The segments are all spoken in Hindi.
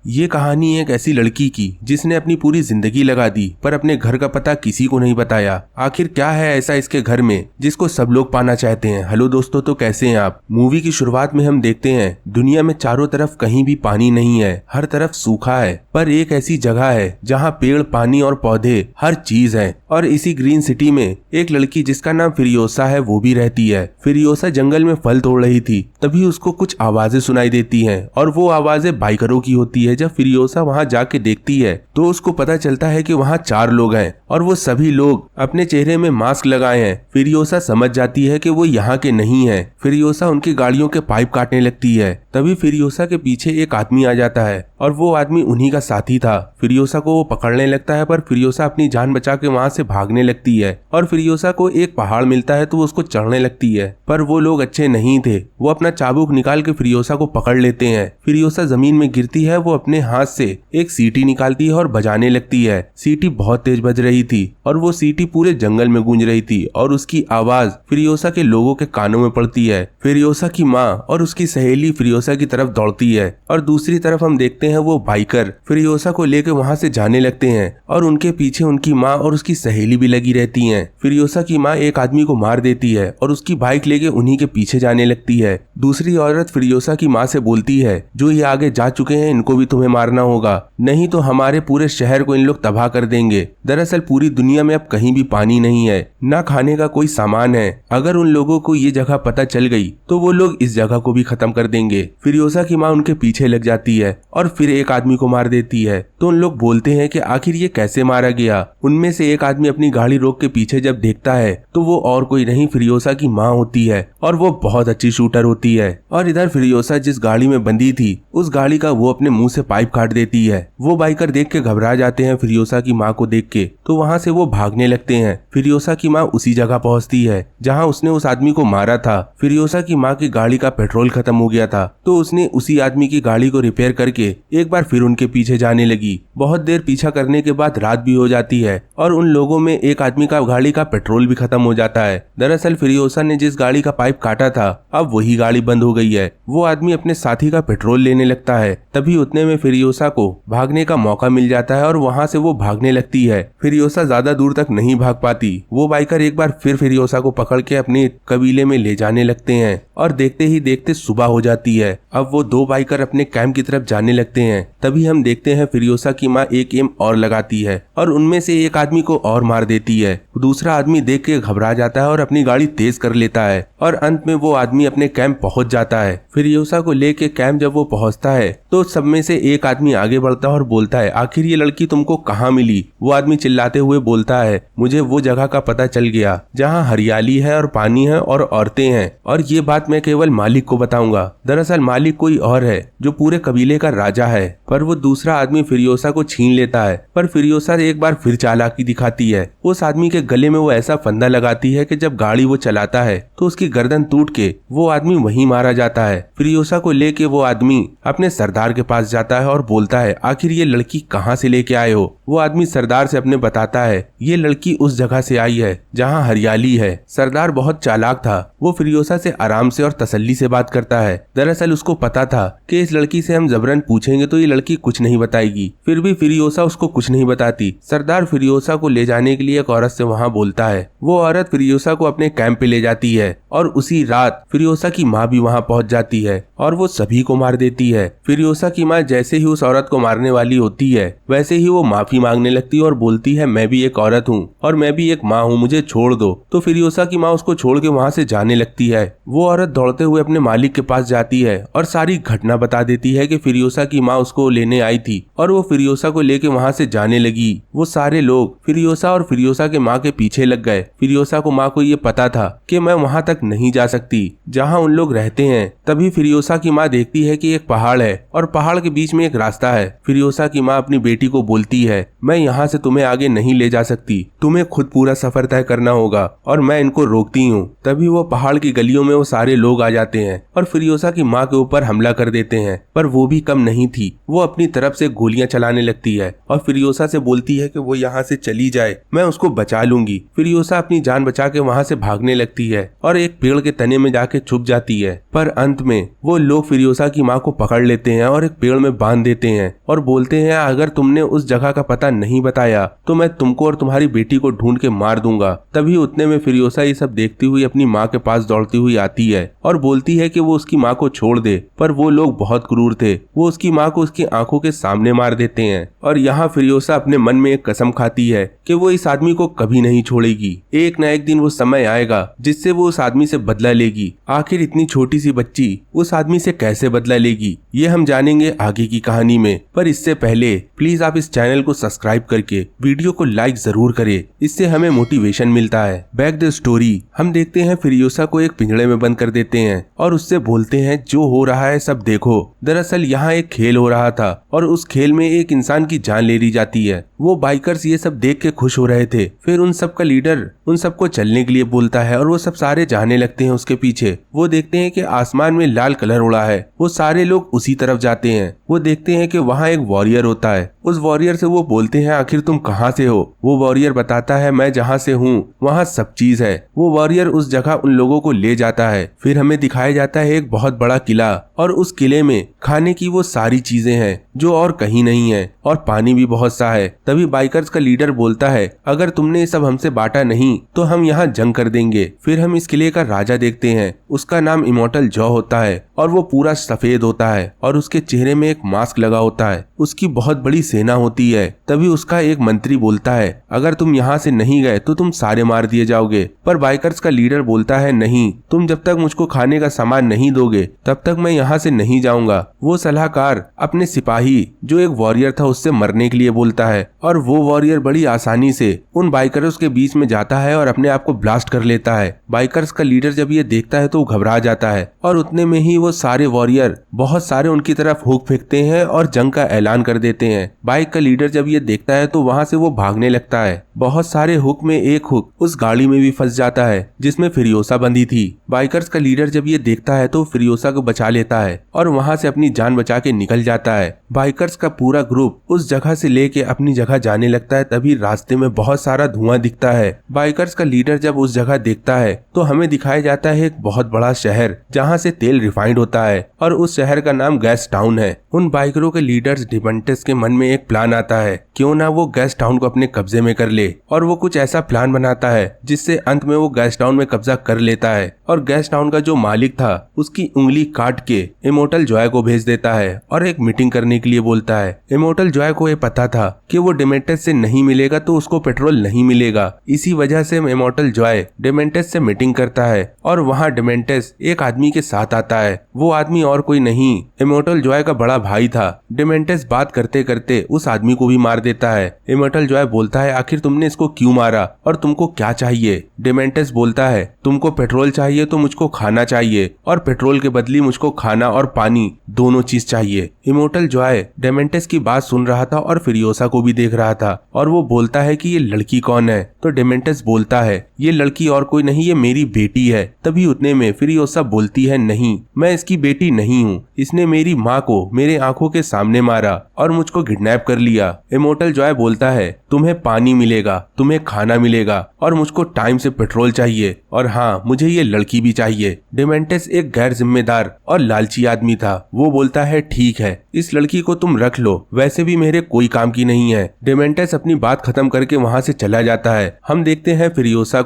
ये कहानी एक ऐसी लड़की की जिसने अपनी पूरी जिंदगी लगा दी पर अपने घर का पता किसी को नहीं बताया। आखिर क्या है ऐसा इसके घर में जिसको सब लोग पाना चाहते हैं। हेलो दोस्तों, तो कैसे हैं आप। मूवी की शुरुआत में हम देखते हैं दुनिया में चारों तरफ कहीं भी पानी नहीं है, हर तरफ सूखा है, पर एक ऐसी जगह है जहाँ पेड़, पानी और पौधे हर चीज है। और इसी ग्रीन सिटी में एक लड़की जिसका नाम फिरियोसा है वो भी रहती है। फिरियोसा जंगल में फल तोड़ रही थी, तभी उसको कुछ आवाजें सुनाई देती हैं और वो आवाजें बाइकरों की होती है। जब फिरियोसा वहां जाके देखती है तो उसको पता चलता है कि वहां 4 लोग हैं और वो सभी लोग अपने चेहरे में मास्क लगाए हैं। फिरियोसा समझ जाती है कि वो यहाँ के नहीं है। फिरियोसा उनकी गाड़ियों के पाइप काटने लगती है। तभी फिरियोसा के पीछे एक आदमी आ जाता है और वो आदमी उन्हीं का साथी था। फिरियोसा को वो पकड़ने लगता है पर फिरियोसा अपनी जान बचा के वहाँ से भागने लगती है और फिरियोसा को एक पहाड़ मिलता है तो वो उसको चढ़ने लगती है, पर वो लोग अच्छे नहीं थे। वो अपना चाबुक निकाल के फिरियोसा को पकड़ लेते हैं। फिरियोसा जमीन में गिरती है। वो अपने हाथ से एक सीटी निकालती है और बजाने लगती है। सीटी बहुत तेज बज रही थी और वो सीटी पूरे जंगल में गूंज रही थी और उसकी आवाज फिरियोसा के लोगों के कानों में पड़ती है। फिरियोसा की माँ और उसकी सहेली फिरियोसा की तरफ दौड़ती है और दूसरी तरफ हम देखते हैं वो बाइकर फिरियोसा को लेकर वहाँ से जाने लगते हैं और उनके पीछे उनकी माँ और उसकी सहेली भी लगी रहती हैं। फिरियोसा की माँ एक आदमी को मार देती है और उसकी बाइक लेके उन्हीं के पीछे जाने लगती है। दूसरी औरत फिरियोसा की माँ से बोलती है, जो ये आगे जा चुके हैं इनको भी तुम्हें मारना होगा, नहीं तो हमारे पूरे शहर को इन लोग तबाह कर देंगे। दरअसल पूरी दुनिया में अब कहीं भी पानी नहीं है, ना खाने का कोई सामान है। अगर उन लोगों को ये जगह पता चल गई तो वो लोग इस जगह को भी खत्म कर देंगे। फिरियोसा की माँ उनके पीछे लग जाती है और फिर एक आदमी को मार देती है। तो उन लोग बोलते हैं कि आखिर ये कैसे मारा गया। उनमें से एक आदमी अपनी गाड़ी रोक के पीछे जब देखता है तो वो और कोई नहीं फिरियोसा की माँ होती है और वो बहुत अच्छी शूटर होती है। और इधर फिरियोसा जिस गाड़ी में बंधी थी उस गाड़ी का वो अपने मुंह से पाइप काट देती है। वो बाइकर देख के घबरा जाते हैं फिरियोसा की माँ को देख के, तो वहाँ से वो भागने लगते हैं। फिरियोसा की माँ उसी जगह पहुँचती है जहाँ उसने उस आदमी को मारा था। फिरियोसा की माँ की गाड़ी का पेट्रोल खत्म हो गया था तो उसने उसी आदमी की गाड़ी को रिपेयर करके एक बार फिर उनके पीछे जाने लगी। बहुत देर पीछा करने के बाद रात भी हो जाती है और उन लोगों में एक आदमी का गाड़ी का पेट्रोल भी खत्म हो जाता है। दरअसल फिरियोसा ने जिस गाड़ी का पाइप काटा था अब वही गाड़ी बंद हो गई है। वो आदमी अपने साथी का पेट्रोल लेने लगता है। तभी उतने में फिरियोसा को भागने का मौका मिल जाता है और वहाँ से वो भागने लगती है। फिरियोसा ज्यादा दूर तक नहीं भाग पाती। वो बाइकर एक बार फिर फिरियोसा को पकड़ के अपने कबीले में ले जाने लगते हैं और देखते ही देखते सुबह हो जाती है। अब वो 2 बाइकर अपने कैंप की तरफ जाने लगते हैं। तभी हम देखते हैं फिरियोसा की माँ एक एम और लगाती है और उनमें से एक आदमी को और मार देती है। दूसरा आदमी देख के घबरा जाता है और अपनी गाड़ी तेज कर लेता है और अंत में वो आदमी अपने कैंप पहुंच जाता है। फिरियोसा को लेके कैंप जब वो पहुंचता है तो सब में से एक आदमी आगे बढ़ता है और बोलता है, आखिर ये लड़की तुमको कहाँ मिली। वो आदमी चिल्लाते हुए बोलता है, मुझे वो जगह का पता चल गया जहाँ हरियाली है और पानी है और औरतें हैं, और ये बात मैं केवल मालिक को बताऊंगा। दरअसल मालिक कोई और है जो पूरे कबीले का राजा है। पर वो दूसरा आदमी फिरियोसा को छीन लेता है। पर फिरियोसा एक बार फिर चालाकी दिखाती है। उस आदमी के गले में वो ऐसा फंदा लगाती है कि जब गाड़ी वो चलाता है तो उसकी गर्दन टूट के वो आदमी वहीं मारा जाता है। फिरियोसा को लेके वो आदमी अपने सरदार के पास जाता है और बोलता है, आखिर ये लड़की कहाँ से लेके आए हो। वो आदमी सरदार से अपने बताता है, ये लड़की उस जगह से आई है जहाँ हरियाली है। सरदार बहुत चालाक था। वो फिरियोसा से आराम से और तसल्ली से बात करता है। दरअसल उसको पता था कि इस लड़की से हम जबरन पूछेंगे तो ये लड़की कुछ नहीं बताएगी। फिर भी फिरियोसा उसको कुछ नहीं बताती। सरदार फिरियोसा को ले जाने के लिए एक औरत से वहाँ बोलता है। वो औरत फिरियोसा को अपने कैंप पे ले जाती है और उसी रात फिरियोसा की माँ भी वहाँ पहुँच जाती है और वो सभी को मार देती है। फिरियोसा की माँ जैसे ही उस औरत को मारने वाली होती है वैसे ही वो माफी मांगने लगती है और बोलती है, मैं भी एक औरत हूँ और मैं भी एक माँ हूँ, मुझे छोड़ दो। तो फिरियोसा की माँ उसको छोड़ के वहाँ से जाने लगती है। वो औरत दौड़ते हुए अपने मालिक के पास जाती है और सारी घटना बता देती है कि फिरियोसा की माँ उसको लेने आई थी और वो फिरियोसा को लेके वहाँ से जाने लगी। वो सारे लोग फिरियोसा और फिरियोसा के माँ के पीछे लग गए। फिरियोसा को माँ को ये पता था कि मैं वहाँ तक नहीं जा सकती जहाँ उन लोग रहते हैं। तभी फिरियोसा की माँ देखती है कि एक पहाड़ है और पहाड़ के बीच में एक रास्ता है। फिरियोसा की माँ अपनी बेटी को बोलती है, मैं यहाँ से तुम्हें आगे नहीं ले जा सकती, तुम्हें खुद पूरा सफर तय करना होगा और मैं इनको रोकती हूँ। तभी वो पहाड़ की गलियों में वो सारे लोग आ जाते हैं और फिरियोसा की माँ के ऊपर हमला कर देते हैं। पर वो भी कम नहीं थी। वो वो अपनी तरफ से गोलियां चलाने लगती है और फिरियोसा से बोलती है कि वो यहाँ से चली जाए, मैं उसको बचा लूंगी। फिरियोसा अपनी जान बचा के वहाँ से भागने लगती है और एक पेड़ के तने में जाके छुप जाती है। पर अंत में वो लोग फिरियोसा की माँ को पकड़ लेते हैं और एक पेड़ में बांध देते हैं और बोलते हैं अगर तुमने उस जगह का पता नहीं बताया तो मैं तुमको और तुम्हारी बेटी को ढूंढ के मार दूंगा। तभी उतने में फिरियोसा ये सब देखती हुई अपनी माँ के पास दौड़ती हुई आती है और बोलती है कि वो उसकी माँ को छोड़ दे, पर वो लोग बहुत क्रूर थे, वो उसकी माँ को उसकी आंखों के सामने मार देते हैं। और यहाँ फिरियोसा अपने मन में एक कसम खाती है कि वो इस आदमी को कभी नहीं छोड़ेगी। एक न एक दिन वो समय आएगा जिससे वो उस आदमी से बदला लेगी। आखिर इतनी छोटी सी बच्ची उस आदमी से कैसे बदला लेगी, ये हम जानेंगे आगे की कहानी में। पर इससे पहले प्लीज आप इस चैनल को सब्सक्राइब करके वीडियो को लाइक जरूर करें, इससे हमें मोटिवेशन मिलता है। बैक द स्टोरी हम देखते हैं फिरियोसा को एक पिंजड़े में बंद कर देते हैं और उससे बोलते हैं जो हो रहा है सब देखो। दरअसल यहाँ एक खेल हो रहा था और उस खेल में एक इंसान की जान ले ली जाती है। वो बाइकर्स ये सब देख के खुश हो रहे थे। फिर उन सब का लीडर उन सबको चलने के लिए बोलता है और वो सब सारे जाने लगते हैं उसके पीछे। वो देखते हैं कि आसमान में लाल कलर उड़ा है, वो सारे लोग उसी तरफ जाते हैं। वो देखते हैं कि वहाँ एक वॉरियर होता है। उस वॉरियर से वो बोलते हैं आखिर तुम कहाँ से हो। वो वॉरियर बताता है मैं जहाँ से हूँ वहाँ सब चीज है। वो वॉरियर उस जगह उन लोगों को ले जाता है। फिर हमें दिखाया जाता है एक बहुत बड़ा किला और उस किले में खाने की वो सारी चीजें हैं जो और कहीं नहीं है और पानी भी बहुत सा है। तभी बाइकर्स का लीडर बोलता है अगर तुमने ये सब हमसे बांटा नहीं तो हम यहाँ जंग कर देंगे। फिर हम इस किले का राजा देखते हैं, उसका नाम इमोर्टल जॉ होता है और वो पूरा सफेद होता है और उसके चेहरे में एक मास्क लगा होता है। उसकी बहुत बड़ी सेना होती है। तभी उसका एक मंत्री बोलता है अगर तुम यहाँ से नहीं गए तो तुम सारे मार दिए जाओगे। पर बाइकर्स का लीडर बोलता है नहीं, तुम जब तक मुझको खाने का सामान नहीं दोगे तब तक मैं यहाँ से नहीं जाऊंगा। वो सलाहकार अपने सिपाही जो एक वॉरियर था उससे मरने के लिए बोलता है और वो वॉरियर बड़ी आसानी से उन बाइकर्स के बीच में जाता है और अपने आप को ब्लास्ट कर लेता है। बाइकर्स का लीडर जब ये देखता है तो वो घबरा जाता है और उतने में ही वो सारे वॉरियर बहुत सारे उनकी तरफ हुक फेंकते हैं और जंग का ऐलान कर देते हैं। बाइक का लीडर जब ये देखता है तो वहाँ से वो भागने लगता है। बहुत सारे हुक में एक हुक उस गाड़ी में भी फंस जाता है जिसमें फिरियोसा बंधी थी। बाइकर्स का लीडर जब ये देखता है तो फिरियोसा को बचा लेता है और वहाँ से अपनी जान बचा के निकल जाता है। बाइकर्स का पूरा ग्रुप उस जगह से लेके अपनी जगह जाने लगता है। तभी रास्ते में बहुत सारा धुआं दिखता है। बाइकर्स का लीडर जब उस जगह देखता है तो हमें दिखाया जाता है एक बहुत बड़ा शहर जहाँ से तेल रिफाइंड होता है और उस शहर का नाम गैस टाउन है। उन बाइकरों के लीडर्स डिमेंटस के मन में एक प्लान आता है, क्यों ना वो गैस टाउन को अपने कब्जे में कर ले। और वो कुछ ऐसा प्लान बनाता है जिससे अंत में वो गैस टाउन में कब्जा कर लेता है और गैस टाउन का जो मालिक था उसकी उंगली काट के इमोर्टल जॉय को भेज देता है और एक मीटिंग करने के लिए बोलता है। इमोर्टल जॉय को ये पता था कि वो डिमेंटस से नहीं मिलेगा तो उसको पेट्रोल नहीं मिलेगा। इसी वजह से इमोर्टल जॉय डिमेंटस से मीटिंग करता है और वहाँ डिमेंटस एक आदमी के साथ आता है। वो आदमी और कोई नहीं इमोर्टल जॉय का बड़ा भाई था। डिमेंटस बात करते करते उस आदमी को भी मार देता है। इमोर्टल जॉय बोलता है आखिर तुमने इसको क्यों मारा और तुमको क्या चाहिए। डिमेंटस बोलता है तुमको पेट्रोल चाहिए तो मुझको खाना चाहिए और पेट्रोल के बदले मुझको खाना और पानी दोनों चीज चाहिए। इमोर्टल जॉय डिमेंटस की बात सुन रहा था और फिरियोसा को भी देख रहा था और वो बोलता है कि ये लड़की कौन है। तो डिमेंटस बोलता है ये लड़की और कोई नहीं, ये मेरी बेटी है। तभी उतने में फिरियोसा बोलती है नहीं, मैं इसकी बेटी नहीं हूँ, इसने मेरी माँ को मेरे आंखों के सामने मारा और मुझको किडनैप कर लिया। इमोर्टल जॉय बोलता है तुम्हें पानी मिलेगा, तुम्हें खाना मिलेगा और मुझको टाइम से पेट्रोल चाहिए और हाँ मुझे ये लड़की भी चाहिए। डिमेंटस एक गैर जिम्मेदार और लालची आदमी था। वो बोलता है ठीक है इस लड़की को तुम रख लो, वैसे भी मेरे कोई काम की नहीं है। डिमेंटस अपनी बात खत्म करके वहाँ से चला जाता है। हम देखते हैं फिरियोसा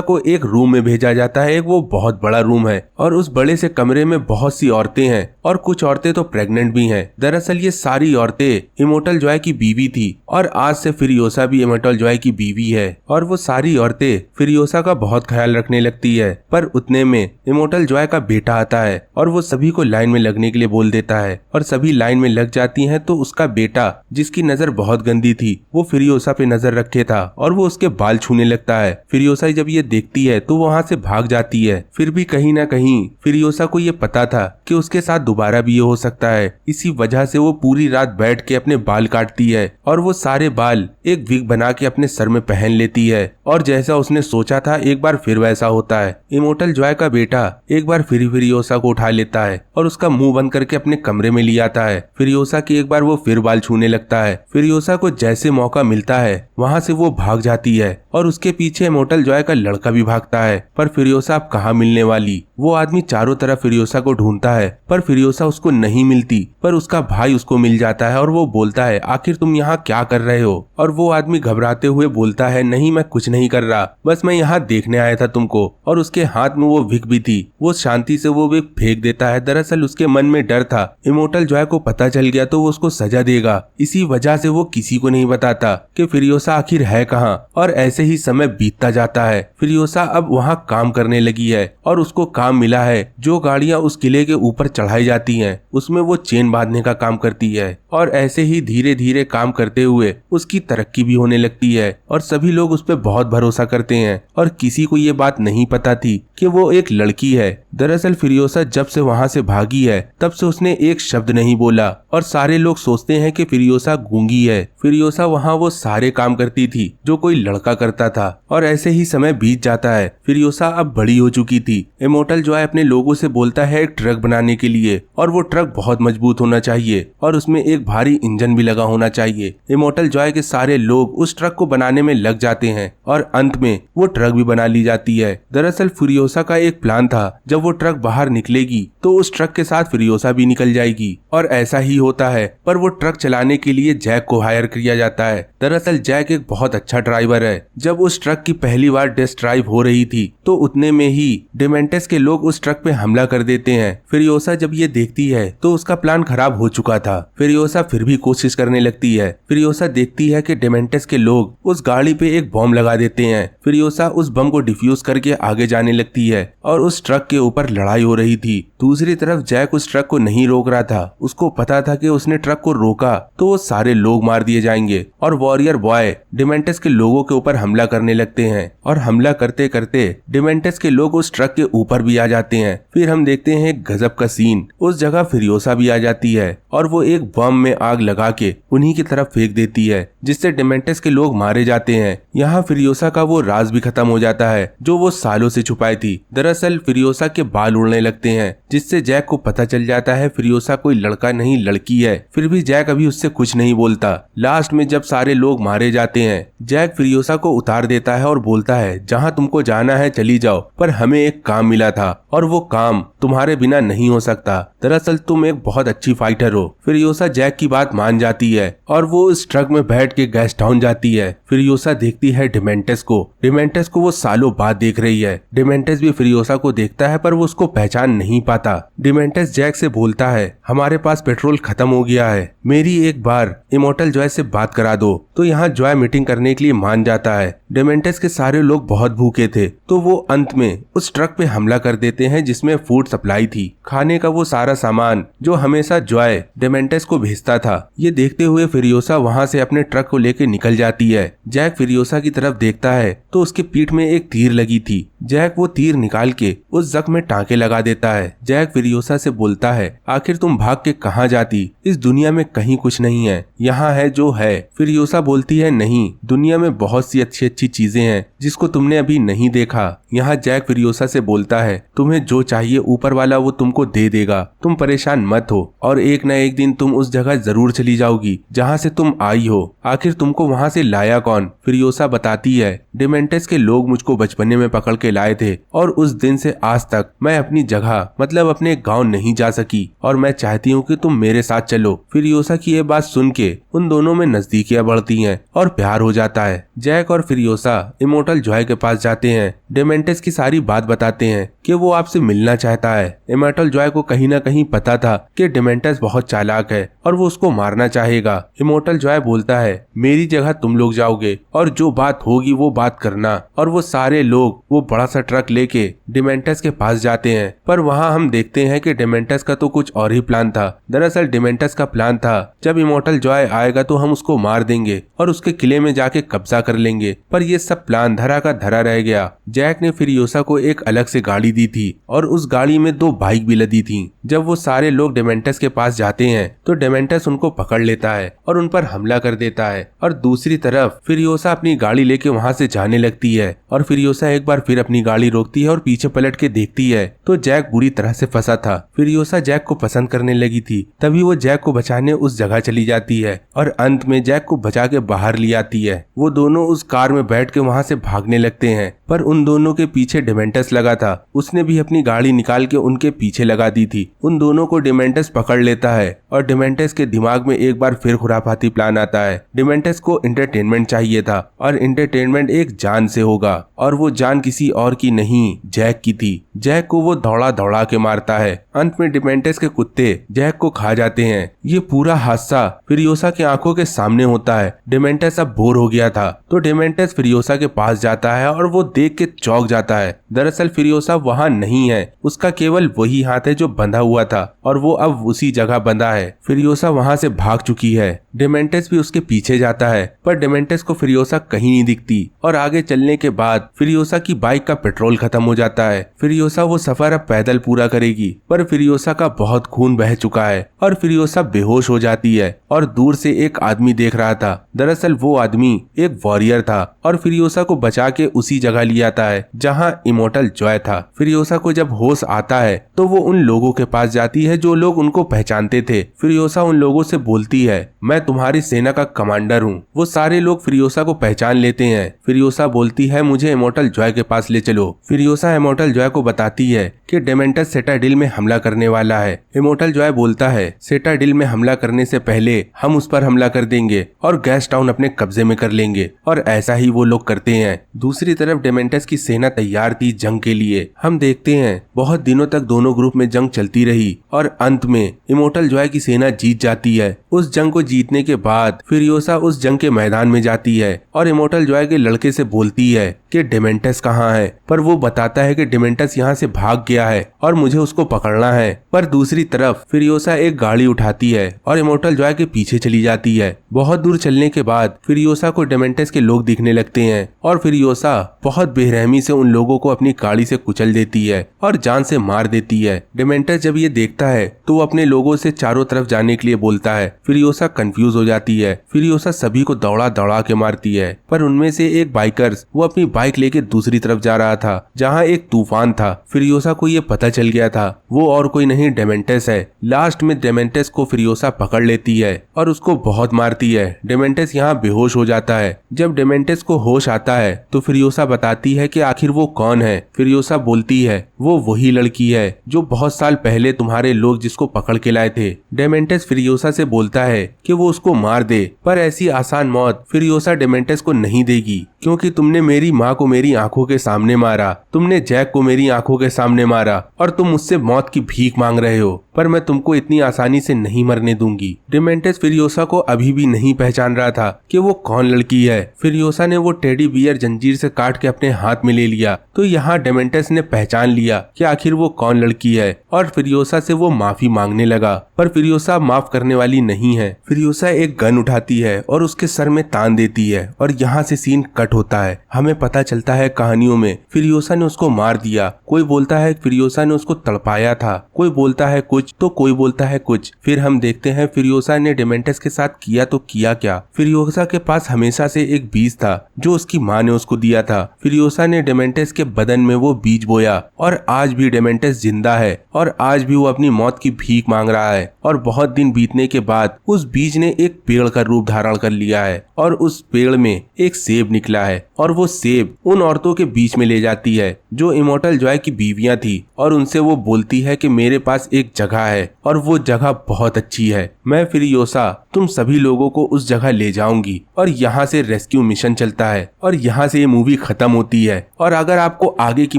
को एक रूम में भेजा जाता है। वो बहुत बड़ा रूम है और उस बड़े से कमरे में बहुत सी औरतें हैं और कुछ औरतें तो प्रेग्नेंट भी हैं। दरअसल ये सारी औरतें इमोर्टल जॉय की बीवी थी और आज से फिरियोसा भी इमोर्टल जॉय की बीवी है और वो सारी औरतें फिरियोसा का बहुत ख्याल रखने लगती है। पर उतने में इमोर्टल जॉय का बेटा आता है और वो सभी को लाइन में लगने के लिए बोल देता है और सभी लाइन में लग जाती हैं। तो उसका बेटा जिसकी नजर बहुत गंदी थी वो फिरियोसा पे नजर रखे था और वो उसके बाल छूने लगता है। फिरियोसा जब ये देखती है तो वहाँ से भाग जाती है। फिर भी कहीं ना कहीं फिरियोसा को ये पता था कि उसके साथ दोबारा भी ये हो सकता है। इसी वजह से वो पूरी रात बैठ के अपने बाल काटती है और वो सारे बाल एक विग बना के अपने सर में पहन लेती है और जैसा उसने सोचा था एक बार फिर वैसा होता है। इमोर्टल जॉय का बेटा एक बार फिर फिरियोसा को उठा लेता है और उसका मुंह बंद करके अपने कमरे में ले आता जाता है। फिरियोसा की एक बार वो फिर बाल छूने लगता है। फिरियोसा को जैसे मौका मिलता है वहाँ से वो भाग जाती है और उसके पीछे इमॉर्टल जॉय का लड़का भी भागता है। पर फिरियोसा अब कहाँ मिलने वाली। वो आदमी चारों तरफ फिरियोसा को ढूंढता है पर फिरियोसा उसको नहीं मिलती। पर उसका भाई उसको मिल जाता है और वो बोलता है आखिर तुम यहाँ क्या कर रहे हो। और वो आदमी घबराते हुए बोलता है नहीं मैं कुछ नहीं कर रहा, बस मैं यहाँ देखने आया था तुमको। और उसके हाथ में वो विक भी थी। वो शांति से वो विक फेंक देता है। दरअसल उसके मन में डर था इमॉर्टल जॉय को पता चल गया तो वो उसको सजा देगा। इसी वजह से वो किसी को नहीं बताता कि फिरियोसा आखिर है कहाँ। और ऐसे ही समय बीतता जाता है। फिरियोसा अब वहाँ काम करने लगी है और उसको काम मिला है जो गाड़ियाँ उस किले के ऊपर चढ़ाई जाती हैं उसमें वो चेन बांधने का काम करती है। और ऐसे ही धीरे धीरे काम करते हुए उसकी तरक्की भी होने लगती है और सभी लोग उस पर बहुत भरोसा करते हैं। और किसी को ये बात नहीं पता थी कि वो एक लड़की है। दरअसल फिरियोसा जब से वहाँ से भागी है तब से उसने एक शब्द नहीं बोला और सारे लोग सोचते हैं कि फिरियोसा गूंगी है। फिरियोसा वहाँ वो सारे काम करती थी जो कोई लड़का करता था। और ऐसे ही समय बीत जाता है। फिरियोसा अब बड़ी हो चुकी थी। इमॉर्टल जॉय अपने लोगों से बोलता है एक ट्रक बनाने के लिए और वो ट्रक बहुत मजबूत होना चाहिए और उसमें एक भारी इंजन भी लगा होना चाहिए। इमॉर्टल जॉय के सारे लोग उस ट्रक को बनाने में लग जाते हैं और अंत में वो ट्रक भी बना ली जाती है। दरअसल फिरियोसा का एक प्लान था जब वो ट्रक बाहर निकलेगी तो उस ट्रक के साथ फिरियोसा भी निकल जाएगी। और ऐसा ही होता है। पर वो ट्रक चलाने के लिए जैक को हायर किया जाता है। दरअसल जैक एक बहुत अच्छा ड्राइवर है। जब उस ट्रक की पहली बार टेस्ट ड्राइव हो रही थी तो उतने में ही डेमेंटस के लोग उस ट्रक पे हमला कर देते हैं। फिरियोसा जब ये देखती है तो उसका प्लान खराब हो चुका था। फिरियोसा फिर भी कोशिश करने लगती है। फिरियोसा देखती है कि डेमेंटस के लोग उस गाड़ी पे एक बम लगा देते हैं। फिरियोसा उस बम को डिफ्यूज करके आगे जाने लगती है और उस ट्रक के ऊपर लड़ाई हो रही थी। दूसरी तरफ जैक उस ट्रक को नहीं रोक रहा था। उसको पता था कि उसने ट्रक को रोका तो वो सारे लोग मार दिए जाएंगे। और वॉरियर बॉय डेमेंटस के लोगों के ऊपर हमला करने लगते हैं और हमला करते करते डेमेंटस के लोग उस ट्रक के ऊपर भी आ जाते हैं। फिर हम देखते हैं एक गजब का सीन। उस जगह फिरियोसा भी आ जाती है और वो एक बम में आग लगा के उन्हीं की तरफ फेंक देती है जिससे डेमेंटस के लोग मारे जाते हैं। यहाँ फिरियोसा का वो राज भी खत्म हो जाता है जो वो सालों से छुपाई थी। दरअसल फिरियोसा के बाल उड़ने लगते हैं जिससे जैक को पता चल जाता है फिरियोसा कोई लड़का नहीं लड़की है। फिर भी जैक अभी उससे कुछ नहीं बोलता। लास्ट में जब सारे लोग मारे जाते हैं जैक फिरियोसा को उतार देता है और बोलता है जहाँ तुमको जाना है चली जाओ, पर हमें एक काम मिला था और वो काम तुम्हारे बिना नहीं हो सकता। दरअसल तुम एक बहुत अच्छी फाइटर हो। फिरियोसा जैक की बात मान जाती है और वो इस ट्रक में बैठ के गैस टाउन जाती है। फिरियोसा देखती है डेमेंटस को। डेमेंटस को वो सालों बाद देख रही है। डेमेंटस भी फिरियोसा को देखता है पर वो उसको पहचान नहीं पाता। डेमेंटस जैक से बोलता है हमारे पास पेट्रोल खत्म हो गया है, मेरी एक बार इमॉर्टल जॉय से बात करा दो। तो यहाँ जॉय मीटिंग करने के लिए मान जाता है। डेमेंटस के सारे लोग बहुत भूखे थे तो वो अंत में उस ट्रक पे हमला कर देते हैं जिसमें फूड सप्लाई थी, खाने का वो सारा सामान जो हमेशा जॉय डेमेंटस को भेजता था। ये देखते हुए फिरियोसा वहाँ से अपने ट्रक को लेकर निकल जाती है। जैक फिरियोसा की तरफ देखता है तो उसके पीठ में एक तीर लगी थी। जैक वो तीर निकाल के उस जख्म में टांके लगा देता है। जैक फिरियोसा से बोलता है आखिर तुम भाग के कहाँ जाती, इस दुनिया में कहीं कुछ नहीं है, यहाँ है जो है। फिरियोसा बोलती है नहीं, दुनिया में बहुत सी अच्छी अच्छी चीजें हैं जिसको तुमने अभी नहीं देखा। यहाँ जैक फिरियोसा से बोलता है तुम्हें जो चाहिए ऊपर वाला वो तुमको दे देगा, तुम परेशान मत हो और एक न एक दिन तुम उस जगह जरूर चली जाओगी जहाँ से तुम आई हो। आखिर तुमको वहाँ से लाया कौन? फिरियोसा बताती है डेमेंटस के लोग मुझको बचपने में पकड़ के लाए थे और उस दिन से आज तक मैं अपनी जगह मतलब अपने गांव नहीं जा सकी और मैं चाहती हूँ कि तुम मेरे साथ चलो। फिरियोसा की ये बात सुन के उन दोनों में नजदीकियां बढ़ती हैं और प्यार हो जाता है। जैक और फिरियोसा इमॉर्टल जॉय के पास जाते हैं। डेमेंटस की सारी बात बताते हैं कि वो आपसे मिलना चाहता है। इमॉर्टल जॉय को कहीं ना कहीं पता था कि डेमेंटस बहुत चालाक है और वो उसको मारना चाहेगा। इमॉर्टल जॉय बोलता है मेरी जगह तुम लोग जाओगे और जो बात होगी वो बात करना। और वो सारे लोग वो बड़ा सा ट्रक लेके डेमेंटस के पास जाते हैं। पर वहाँ हम देखते हैं कि डेमेंटस का तो कुछ और ही प्लान था। दरअसल डेमेंटस का प्लान था जब इमॉर्टल जॉय आएगा तो हम उसको मार देंगे और उसके किले में जाके कब्जा कर लेंगे। पर ये सब प्लान धरा का धरा रह गया। जैक ने फिरियोसा को एक अलग से गाड़ी दी थी और उस गाड़ी में 2 बाइक भी लदी थी। जब वो सारे लोग डेमेंटस के पास जाते हैं तो डेमेंटस उनको पकड़ लेता है और उन पर हमला कर देता है और दूसरी तरफ फिरियोसा अपनी गाड़ी लेके वहाँ से जाने लगती है और फिरियोसा एक बार फिर अपनी गाड़ी रोकती है और पीछे पलट के देखती है तो जैक बुरी तरह से फंसा था। फिरियोसा जैक को पसंद करने लगी थी, तभी वो जैक को बचाने उस जगह चली जाती है और अंत में जैक को बचा के बाहर ले आती है। वो दोनों उस कार में बैठ के वहाँ से भागने लगते हैं, पर उन दोनों के पीछे डेमेंटस लगा था। उसने भी अपनी गाड़ी निकाल के उनके पीछे लगा दी थी। उन दोनों को डेमेंटस पकड़ लेता है और डेमेंटस के दिमाग में एक बार फिर खुरापाती प्लान आता है। डेमेंटस को एंटरटेनमेंट चाहिए था और एंटरटेनमेंट एक जान से होगा और वो जान किसी और की नहीं, जैक की थी। जैक को वो दौड़ा दौड़ा के मारता है। अंत में डेमेंटस के कुत्ते जैक को खा जाते हैं। ये पूरा हादसा फिरियोसा की आंखों के सामने होता है। डेमेंटस अब बोर हो गया था तो डेमेंटस फिरियोसा के पास जाता है और वो देख के चौंक जाता है। दरअसल फिरियोसा वहाँ नहीं है, उसका केवल वही हाथ है जो बंधा हुआ था और वो अब उसी जगह बंधा है। फिरियोसा वहाँ से भाग चुकी है। डेमेंटस भी उसके पीछे जाता है पर डेमेंटस को फिरियोसा कहीं नहीं दिखती और आगे चलने के बाद फिरियोसा की बाइक का पेट्रोल खत्म हो जाता है। फिरियोसा वो सफर अब पैदल पूरा करेगी पर फिरियोसा का बहुत खून बह चुका है और फिरियोसा बेहोश हो जाती है और दूर से एक आदमी देख रहा था। दरअसल वो आदमी एक वॉरियर था और फिरियोसा को बचा के उसी जगह ले आता है जहाँ इमोर्टल जॉय था। फिरियोसा को जब होश आता है तो वो उन लोगों के पास जाती है जो लोग उनको पहचानते थे। फिरियोसा उन लोगों से बोलती है, मैं तुम्हारी सेना का कमांडर हूँ। वो सारे लोग फिरियोसा को पहचान लेते हैं। फिरियोसा बोलती है, मुझे इमोर्टल जॉय के पास ले चलो। फिरियोसा इमोर्टल जॉय को बताती है कि डेमेंटस सेटाडिल में हमला करने वाला है। इमोर्टल जॉय बोलता है, सेटाडिल में हमला करने से पहले हम उस पर हमला कर देंगे और गैस टाउन अपने कब्जे में कर लेंगे, और ऐसा ही वो लोग करते हैं। दूसरी तरफ डेमेंटस की सेना तैयार थी जंग के लिए। हम देखते हैं बहुत दिनों तक दोनों ग्रुप में जंग चलती रही और अंत में इमोर्टल जॉय की सेना जीत जाती है। उस जंग को जीतने के बाद फिरियोसा उस जंग के मैदान में जाती है और इमोर्टल जॉय के लड़के से बोलती है कि डेमेंटस कहाँ है, पर वो बताता है कि डेमेंटस यहाँ से भाग गया है और मुझे उसको पकड़ना है। पर दूसरी तरफ फिरियोसा एक गाड़ी उठाती है और इमोर्टल जॉय के पीछे चली जाती है। बहुत दूर चलने के बाद फिरियोसा को डेमेंटस के लोग दिखने लगते हैं और फिरियोसा बहुत बेरहमी से उन लोगों को अपनी गाड़ी से कुचल देती है और जान से मार देती है। डेमेंटस जब ये देखता है तो वो अपने लोगों से चारों तरफ जाने के लिए बोलता है। फिरियोसा कंफ्यूज हो जाती है। फिरियोसा सभी को दौड़ा दौड़ा के मारती है, पर उनमें से एक बाइकर्स वो अपनी बाइक लेके दूसरी तरफ जा रहा था जहाँ एक तूफान था। फिरियोसा को ये पता चल गया था वो और कोई नहीं डेमेंटस है। लास्ट में डेमेंटस को फिरियोसा पकड़ लेती है और उसको बहुत मारती है। डेमेंटस यहाँ बेहोश हो जाता है। जब डेमेंटस को होश आता है तो फिरियोसा बताती है कि आखिर वो कौन है। फिरियोसा बोलती है, वो वही लड़की है जो बहुत साल पहले तुम्हारे लोग जिसको पकड़ के लाए थे। डेमेंटस फिरियोसा से बोलता है कि वो उसको मार दे, पर ऐसी आसान मौत फिरियोसा डेमेंटस को नहीं देगी, क्योंकि तुमने मेरी माँ को मेरी आंखों के सामने मारा, तुमने जैक को मेरी आंखों के सामने मारा और तुम मुझसे मौत की भीख मांग रहे हो, पर मैं तुमको इतनी आसानी से नहीं मरने दूंगी। डेमेंटस फिरियोसा को अभी भी नहीं पहचान रहा था कि वो कौन लड़की है। फिरियोसा ने वो टेडी बियर जंजीर से काट के अपने हाथ में ले लिया तो यहाँ डेमेंटस ने पहचान लिया कि आखिर वो कौन लड़की है और फिरियोसा से वो माफी मांगने लगा, पर फिरियोसा माफ करने वाली नहीं है। फिरियोसा एक गन उठाती है और उसके सर में तान देती है और यहाँ से सीन कट होता है। हमें पता चलता है कहानियों में फिरियोसा ने उसको मार दिया। कोई बोलता है फिरियोसा ने उसको तड़पाया था, कोई बोलता है कुछ तो कोई बोलता है कुछ। फिर हम देखते हैं फिरियोसा ने डेमेंटस के साथ किया तो किया क्या। फिरियोसा के पास हमेशा से एक बीज था जो उसकी माँ ने उसको दिया था। फिरियोसा ने डेमेंटस के बदन में वो बीज बोया और आज भी डेमेंटस जिंदा है और आज भी वो अपनी मौत की भीख मांग रहा है। और बहुत दिन बीतने के बाद उस बीज ने एक पेड़ का रूप धारण कर लिया है और उस पेड़ में एक सेब निकला है और वो सेब उन औरतों के बीच में ले जाती है जो इमोर्टल जॉय की बीवियां थी और उनसे वो बोलती है कि मेरे पास एक जगह है और वो जगह बहुत अच्छी है। मैं फिरियोसा तुम सभी लोगों को उस जगह ले जाऊंगी। और यहाँ से रेस्क्यू मिशन चलता है और यहाँ से ये मूवी खत्म होती है। और अगर आपको आगे की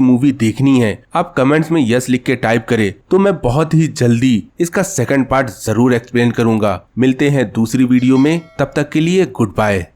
मूवी देखनी है आप कमेंट्स में यस लिख के टाइप करें तो मैं बहुत ही जल्दी इसका सेकंड पार्ट जरूर एक्सप्लेन करूंगा। मिलते हैं दूसरी वीडियो में, तब तक के लिए गुड बाय।